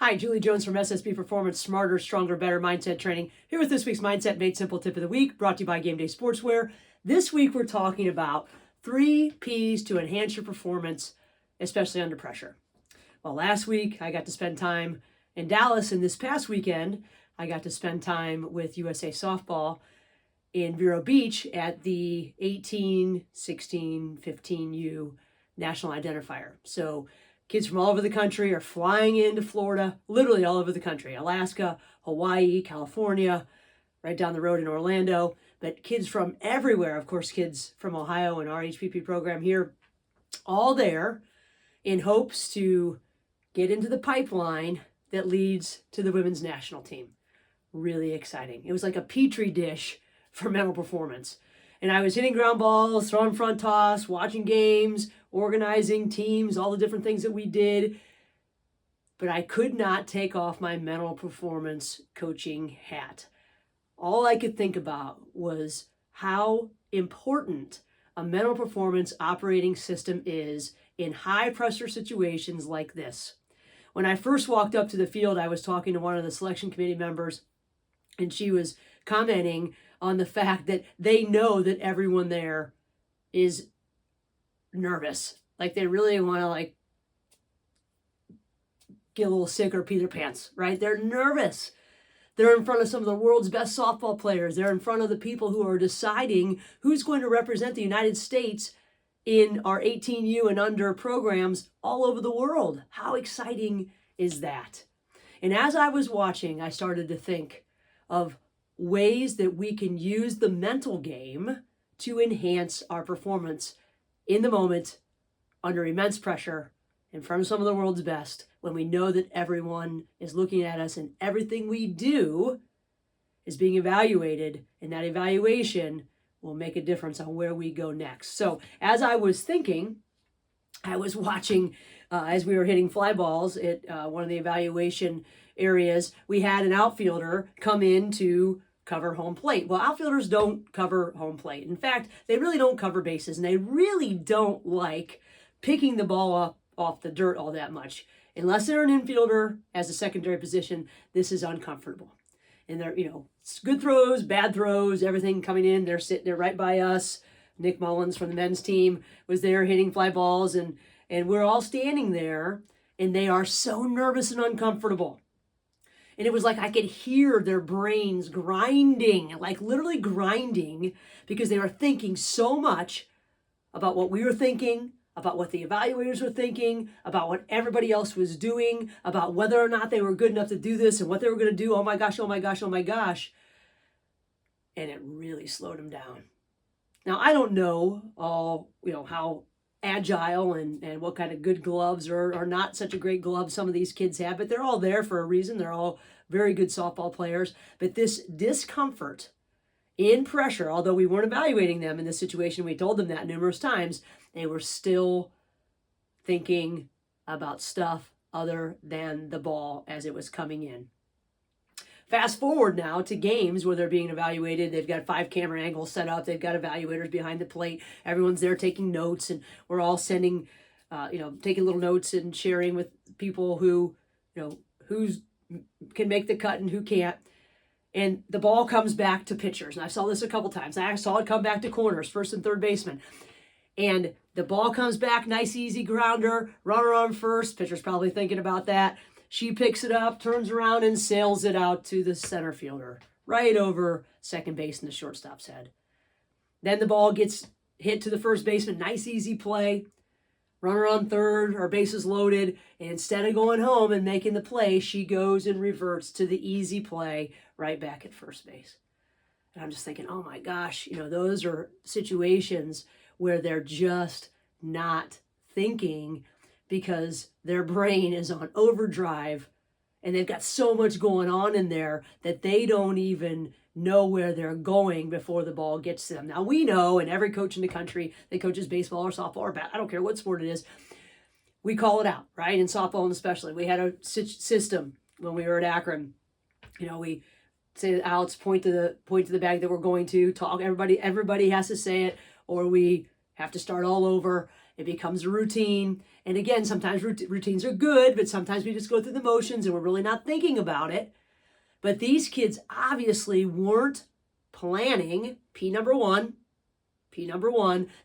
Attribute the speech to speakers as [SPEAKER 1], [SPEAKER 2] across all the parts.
[SPEAKER 1] Hi, Julie Jones from SSB Performance, Smarter, Stronger, Better Mindset Training, here with this week's Mindset Made Simple Tip of the Week, brought to you by Game Day Sportswear. This week we're talking about 3 P's to enhance your performance, especially under pressure. Well, last week I got to spend time in Dallas, and this past weekend I got to spend time with USA Softball in Vero Beach at the 18, 16, 15U National Identifier. So kids from all over the country are flying into Florida, literally all over the country, Alaska, Hawaii, California, right down the road in Orlando. But kids from everywhere, of course, kids from Ohio and our HPP program here, all there in hopes to get into the pipeline that leads to the women's national team. Really exciting. It was like a petri dish for mental performance. And I was hitting ground balls, throwing front toss, watching games, organizing teams, all the different things that we did. But I could not take off my mental performance coaching hat. All I could think about was how important a mental performance operating system is in high pressure situations like this. When I first walked up to the field, I was talking to one of the selection committee members, and she was commenting on the fact that they know that everyone there is nervous. Like they really want to get a little sick or pee their pants, right? They're nervous. They're in front of some of the world's best softball players. They're in front of the people who are deciding who's going to represent the United States in our 18U and under programs all over the world. How exciting is that? And as I was watching, I started to think of ways that we can use the mental game to enhance our performance in the moment, under immense pressure, in front of some of the world's best, when we know that everyone is looking at us and everything we do is being evaluated, and that evaluation will make a difference on where we go next. So as I was thinking, I was watching as we were hitting fly balls at one of the evaluation areas. We had an outfielder come in to cover home plate. Well, outfielders don't cover home plate. In fact, they really don't cover bases, and they really don't like picking the ball up off the dirt all that much. Unless they're an infielder as a secondary position, this is uncomfortable. And they're, good throws, bad throws, everything coming in. They're sitting there right by us. Nick Mullins from the men's team was there hitting fly balls, and we're all standing there, and they are so nervous and uncomfortable. And it was like I could hear their brains grinding, like literally grinding, because they were thinking so much about what we were thinking, about what the evaluators were thinking, about what everybody else was doing, about whether or not they were good enough to do this and what they were going to do. Oh my gosh, oh my gosh, oh my gosh. And it really slowed them down. Now, I don't know how agile and what kind of good gloves or not such a great glove some of these kids have, but they're all there for a reason. They're all very good softball players. But this discomfort in pressure, although we weren't evaluating them in this situation, we told them that numerous times, they were still thinking about stuff other than the ball as it was coming in. Fast forward now to games where they're being evaluated. They've got 5 camera angles set up. They've got evaluators behind the plate. Everyone's there taking notes, and we're all sending, taking little notes and sharing with people who can make the cut and who can't. And the ball comes back to pitchers. And I saw this a couple times. I saw it come back to corners, first and third baseman. And the ball comes back, nice easy grounder, runner on first. Pitcher's probably thinking about that. She picks it up, turns around, and sails it out to the center fielder, right over second base and the shortstop's head. Then the ball gets hit to the first baseman. Nice, easy play. Runner on third, her bases loaded. And instead of going home and making the play, she goes and reverts to the easy play right back at first base. And I'm just thinking, oh my gosh, those are situations where they're just not thinking, because their brain is on overdrive and they've got so much going on in there that they don't even know where they're going before the ball gets to them. Now, we know, and every coach in the country that coaches baseball or softball or bat, I don't care what sport it is, we call it out, right? In softball and especially. We had a system when we were at Akron. We say the outs, point to the bag that we're going to talk. Everybody has to say it, or we have to start all over. It becomes a routine. And again, sometimes routines are good, but sometimes we just go through the motions and we're really not thinking about it. But these kids obviously weren't planning, P number one,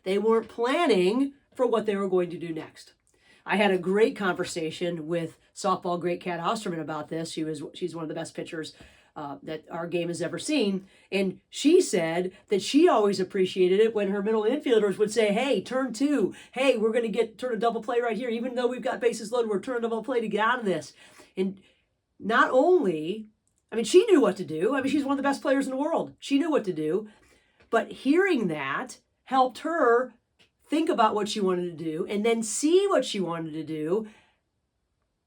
[SPEAKER 1] they weren't planning for what they were going to do next. I had a great conversation with softball great Kat Osterman about this. She's one of the best pitchers that our game has ever seen. And she said that she always appreciated it when her middle infielders would say, hey, turn two. Hey, we're going to turn a double play right here. Even though we've got bases loaded, we're turning a double play to get out of this. And not only, she knew what to do. She's one of the best players in the world. She knew what to do. But hearing that helped her think about what she wanted to do and then see what she wanted to do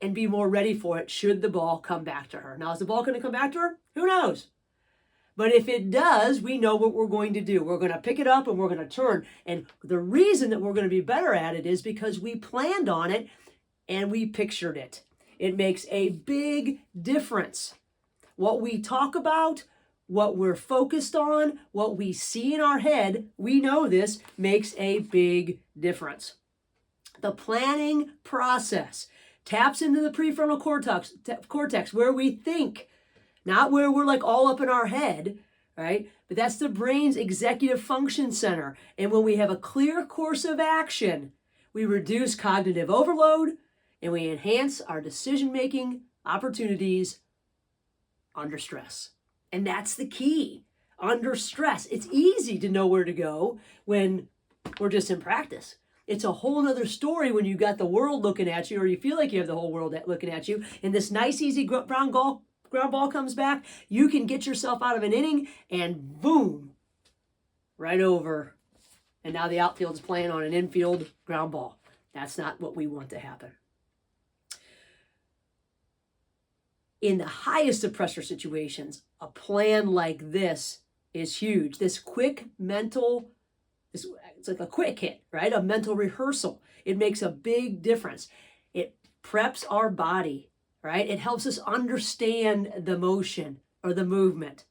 [SPEAKER 1] and be more ready for it should the ball come back to her. Now, is the ball going to come back to her? Who knows? But if it does, we know what we're going to do. We're going to pick it up and we're going to turn. And the reason that we're going to be better at it is because we planned on it and we pictured it. It makes a big difference. What we talk about, what we're focused on, what we see in our head, we know this makes a big difference. The planning process taps into the prefrontal cortex where we think, not where we're like all up in our head, right? But that's the brain's executive function center. And when we have a clear course of action, we reduce cognitive overload and we enhance our decision-making opportunities under stress. And that's the key. Under stress, it's easy to know where to go when we're just in practice. It's a whole nother story when you got the world looking at you or you feel like you have the whole world looking at you and this nice, easy ground ball comes back. You can get yourself out of an inning and boom, right over. And now the outfield's playing on an infield ground ball. That's not what we want to happen. In the highest of pressure situations, a plan like this is huge. This quick mental, it's like a quick hit, right? A mental rehearsal. It makes a big difference. It preps our body, right? It helps us understand the motion or the movement.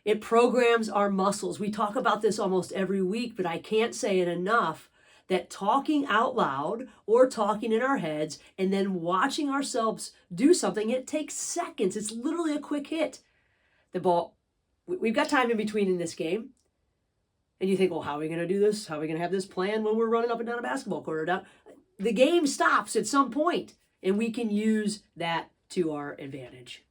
[SPEAKER 1] It programs our muscles. We talk about this almost every week, but I can't say it enough that talking out loud or talking in our heads and then watching ourselves do something, it takes seconds. It's literally a quick hit. The ball, we've got time in between in this game. And you think, well, how are we going to do this? How are we going to have this plan when we're running up and down a basketball court? The game stops at some point, and we can use that to our advantage.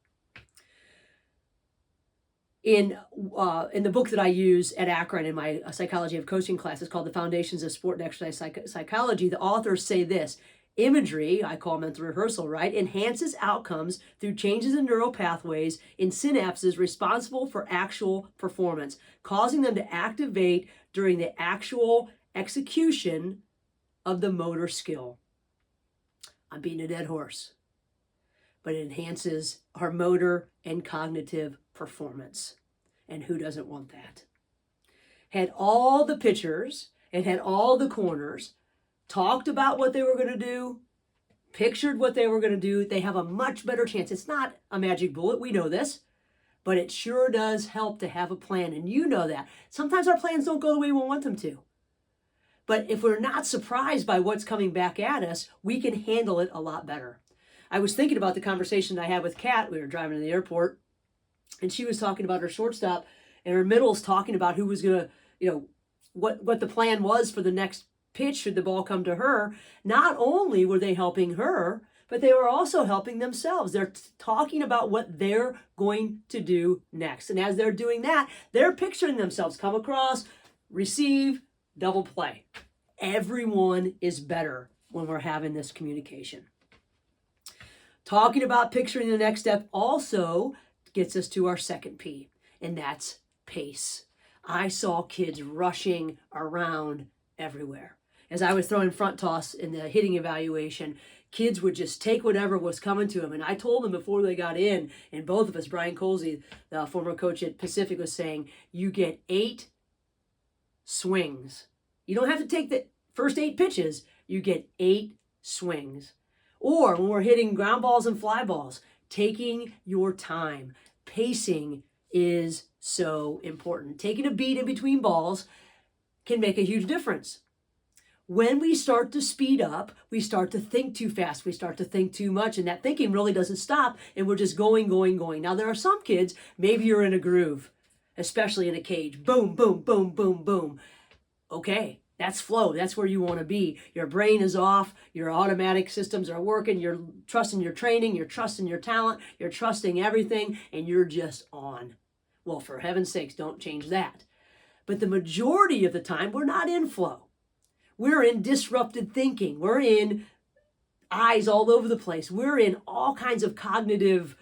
[SPEAKER 1] In the book that I use at Akron in my psychology of coaching class, it's called The Foundations of Sport and Exercise Psychology. The authors say this: imagery, I call mental rehearsal, right, enhances outcomes through changes in neural pathways in synapses responsible for actual performance, causing them to activate during the actual execution of the motor skill. I'm beating a dead horse, but it enhances our motor and cognitive performance. And who doesn't want that? Had all the pitchers and had all the corners talked about what they were going to do, pictured what they were going to do, they have a much better chance. It's not a magic bullet, we know this, but it sure does help to have a plan, and you know that. Sometimes our plans don't go the way we want them to. But if we're not surprised by what's coming back at us, we can handle it a lot better. I was thinking about the conversation I had with Kat. We were driving to the airport, and she was talking about her shortstop, and her middle's talking about who was going to, what the plan was for the next pitch should the ball come to her. Not only were they helping her, but they were also helping themselves. They're talking about what they're going to do next. And as they're doing that, they're picturing themselves come across, receive, double play. Everyone is better when we're having this communication. Talking about picturing the next step also gets us to our second P, and that's pace. I saw kids rushing around everywhere. As I was throwing front toss in the hitting evaluation, kids would just take whatever was coming to them. And I told them before they got in, and both of us, Brian Colsey, the former coach at Pacific, was saying, you get 8 swings. You don't have to take the first 8 pitches. You get 8 swings. Or when we're hitting ground balls and fly balls, taking your time. Pacing is so important. Taking a beat in between balls can make a huge difference. When we start to speed up, we start to think too fast, we start to think too much, and that thinking really doesn't stop, and we're just going. Now, there are some kids, maybe you're in a groove, especially in a cage. Boom, boom, boom, boom, boom. Okay, that's flow. That's where you want to be. Your brain is off. Your automatic systems are working. You're trusting your training. You're trusting your talent. You're trusting everything, and you're just on. Well, for heaven's sakes, don't change that. But the majority of the time, we're not in flow. We're in disrupted thinking. We're in eyes all over the place. We're in all kinds of cognitive,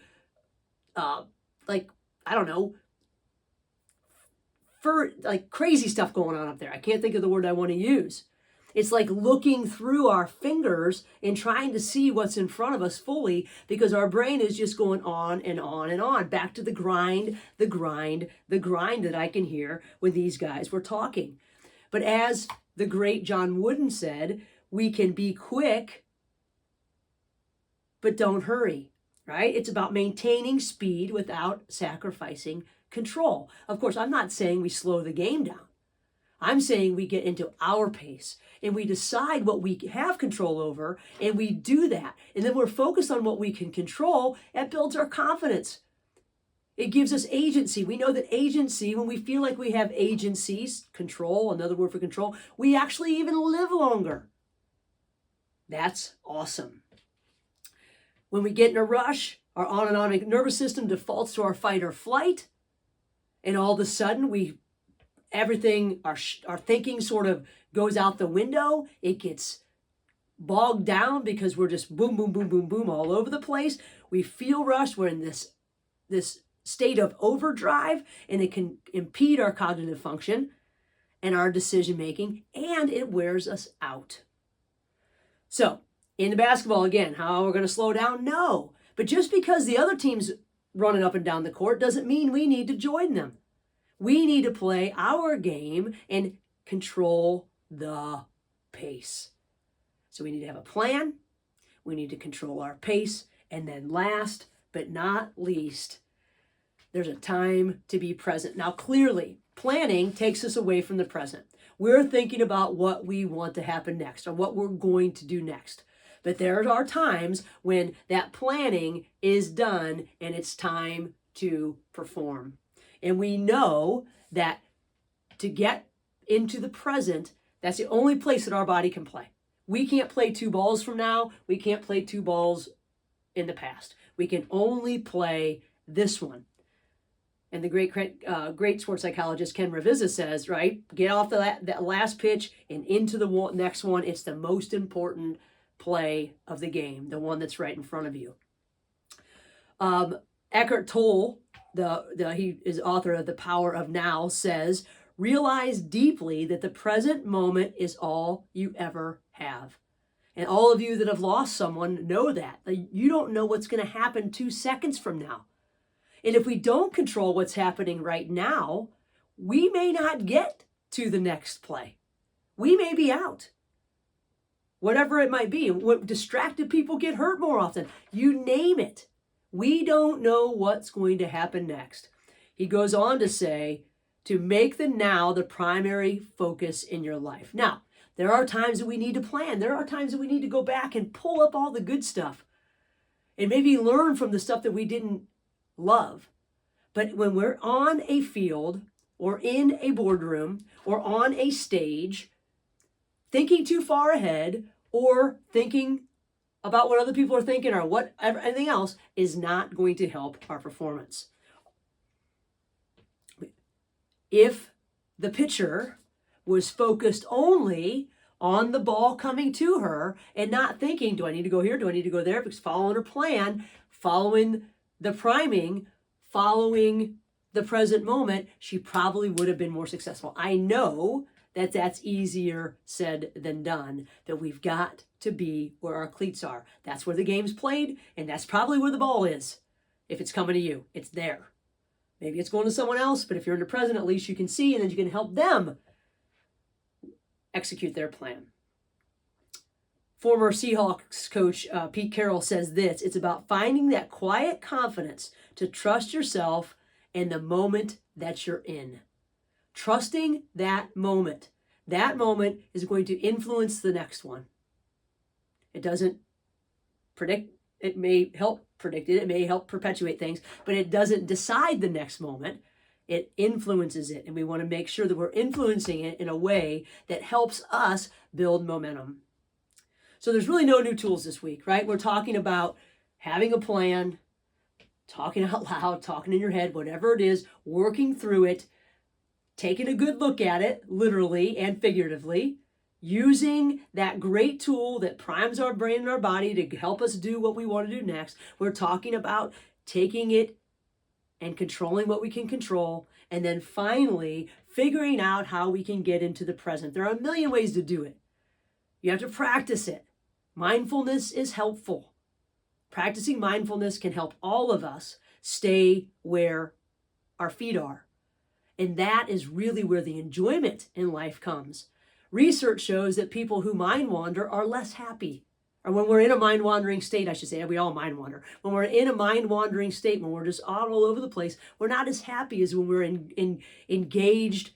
[SPEAKER 1] crazy stuff going on up there. I can't think of the word I want to use. It's like looking through our fingers and trying to see what's in front of us fully, because our brain is just going on and on and on. Back to the grind that I can hear when these guys were talking. But as the great John Wooden said, we can be quick, but don't hurry, right? It's about maintaining speed without sacrificing control. Of course, I'm not saying we slow the game down. I'm saying we get into our pace and we decide what we have control over, and we do that. And then we're focused on what we can control. It builds our confidence. It gives us agency. We know that agency, when we feel like we have agencies, control, another word for control, we actually even live longer. That's awesome. When we get in a rush, our autonomic nervous system defaults to our fight or flight. And all of a sudden, our thinking sort of goes out the window. It gets bogged down because we're just boom, boom, boom, boom, boom all over the place. We feel rushed. We're in this state of overdrive, and it can impede our cognitive function and our decision making, and it wears us out. So in the basketball, again, how we're going to slow down? No. But just because the other team's running up and down the court doesn't mean we need to join them. We need to play our game and control the pace. So we need to have a plan. We need to control our pace. And then last but not least, there's a time to be present. Now, clearly, planning takes us away from the present. We're thinking about what we want to happen next or what we're going to do next. But there are times when that planning is done and it's time to perform. And we know that to get into the present, that's the only place that our body can play. We can't play two balls from now. We can't play two balls in the past. We can only play this one. And the great sports psychologist Ken Ravizza says, right, get off that last pitch and into the next one. It's the most important play of the game, the one that's right in front of you. Eckhart Tolle, he is author of The Power of Now, says, realize deeply that the present moment is all you ever have. And all of you that have lost someone know that. You don't know what's going to happen 2 seconds from now. And if we don't control what's happening right now, we may not get to the next play. We may be out. Whatever it might be. Distracted people get hurt more often. You name it. We don't know what's going to happen next. He goes on to say, to make the now the primary focus in your life. Now, there are times that we need to plan. There are times that we need to go back and pull up all the good stuff and maybe learn from the stuff that we didn't love. But when we're on a field or in a boardroom or on a stage, thinking too far ahead or thinking about what other people are thinking or anything else is not going to help our performance. If the pitcher was focused only on the ball coming to her and not thinking, do I need to go here? Do I need to go there? Because following her plan, following the priming, following the present moment, she probably would have been more successful. I know that that's easier said than done, that we've got to be where our cleats are. That's where the game's played, and that's probably where the ball is. If it's coming to you, it's there. Maybe it's going to someone else, but if you're in the present, at least you can see, and then you can help them execute their plan. Former Seahawks coach Pete Carroll says this, it's about finding that quiet confidence to trust yourself and the moment that you're in. Trusting that moment. That moment is going to influence the next one. It doesn't predict, it may help predict it, it may help perpetuate things, but it doesn't decide the next moment. It influences it, and we want to make sure that we're influencing it in a way that helps us build momentum. So there's really no new tools this week, right? We're talking about having a plan, talking out loud, talking in your head, whatever it is, working through it, taking a good look at it, literally and figuratively, using that great tool that primes our brain and our body to help us do what we want to do next. We're talking about taking it and controlling what we can control, and then finally figuring out how we can get into the present. There are a million ways to do it. You have to practice it. Mindfulness is helpful. Practicing mindfulness can help all of us stay where our feet are. And that is really where the enjoyment in life comes. Research shows that people who mind wander are less happy. Or when we're in a mind wandering state, I should say, we all mind wander. When we're in a mind wandering state, when we're just all over the place, we're not as happy as when we're engaged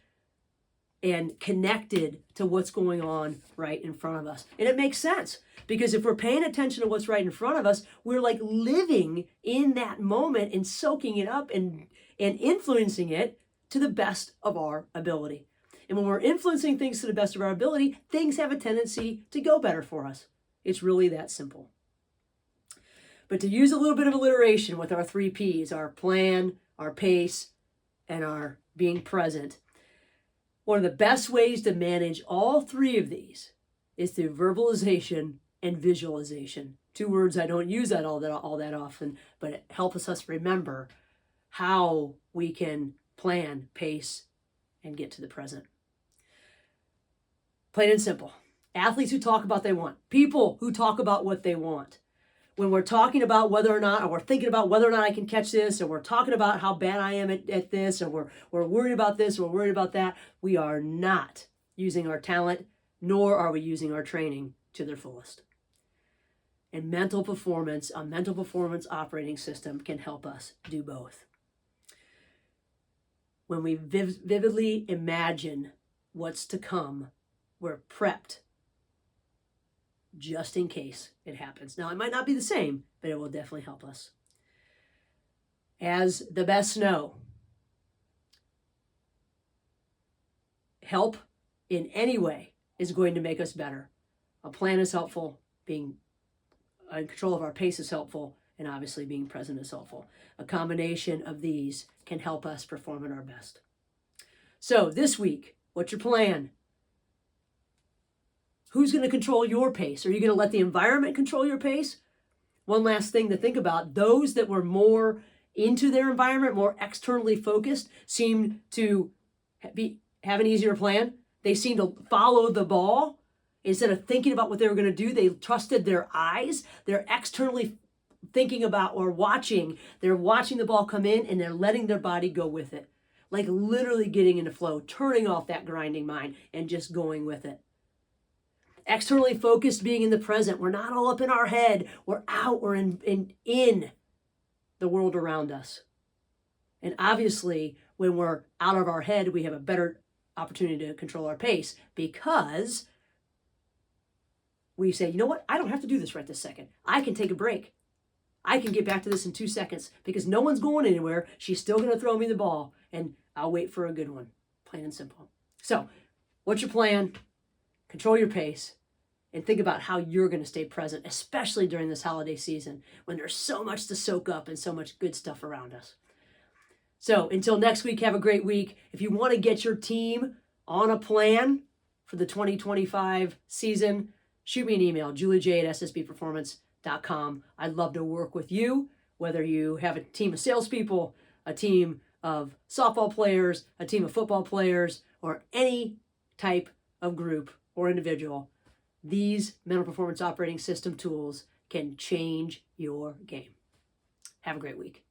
[SPEAKER 1] and connected to what's going on right in front of us. And it makes sense, because if we're paying attention to what's right in front of us, we're like living in that moment and soaking it up and influencing it to the best of our ability. And when we're influencing things to the best of our ability, things have a tendency to go better for us. It's really that simple. But to use a little bit of alliteration with our 3 Ps, our plan, our pace, and our being present, one of the best ways to manage all 3 of these is through verbalization and visualization. 2 words I don't use that all that often, but it helps us remember how we can plan, pace, and get to the present. Plain and simple. Athletes who talk about what they want. People who talk about what they want. When we're talking about whether or not, or we're thinking about whether or not I can catch this, or we're talking about how bad I am at this, or we're worried about this, or we're worried about that, we are not using our talent, nor are we using our training to their fullest. And mental performance, a mental performance operating system can help us do both. When we vividly imagine what's to come, we're prepped just in case it happens. Now, it might not be the same, but it will definitely help us. As the best know, help in any way is going to make us better. A plan is helpful, being in control of our pace is helpful, and obviously being present is helpful. A combination of these can help us perform at our best. So this week, what's your plan? Who's going to control your pace? Are you going to let the environment control your pace? One last thing to think about, those that were more into their environment, more externally focused, seem to have an easier plan. They seem to follow the ball. Instead of thinking about what they were going to do, they trusted their eyes. They're externally thinking about or watching. They're watching the ball come in and they're letting their body go with it. Like literally getting into flow, turning off that grinding mind and just going with it. Externally focused, being in the present. We're not all up in our head. We're out. We're in the world around us. And obviously, when we're out of our head, we have a better opportunity to control our pace, because we say, you know what? I don't have to do this right this second. I can take a break. I can get back to this in 2 seconds because no one's going anywhere. She's still going to throw me the ball, and I'll wait for a good one. Plain and simple. So, what's your plan? Control your pace. And think about how you're going to stay present, especially during this holiday season when there's so much to soak up and so much good stuff around us. So until next week, have a great week. If you want to get your team on a plan for the 2025 season, shoot me an email, juliej@ssbperformance.com. I'd love to work with you, whether you have a team of salespeople, a team of softball players, a team of football players, or any type of group or individual. These mental performance operating system tools can change your game. Have a great week.